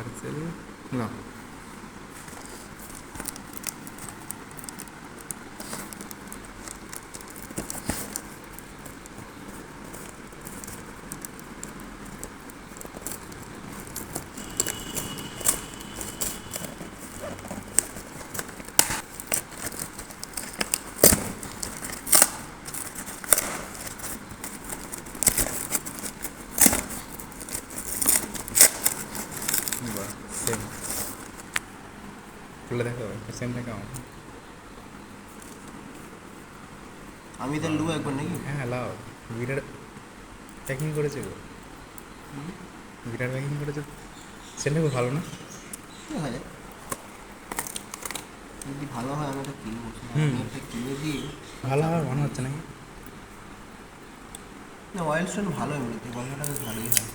Parcel না same খুলে দেখো সেম দেখো আমি তাহলে নেবো একবার নাকি? হ্যাঁ লাও বিরাট প্যাকিং করেছে গো বিরাট প্যাকিং করেছে সেটা খুব ভালো না দেখা যায় যদি ভালো হয় আমি একটা কিনবো। হুম। আমি একটা কিনে দিয়ে ভালো আর মনে হচ্ছে নাকি না ওয়াইল্ড স্টোন ভালো এমনিতে গল্পটা বেশ ভালোই হয়।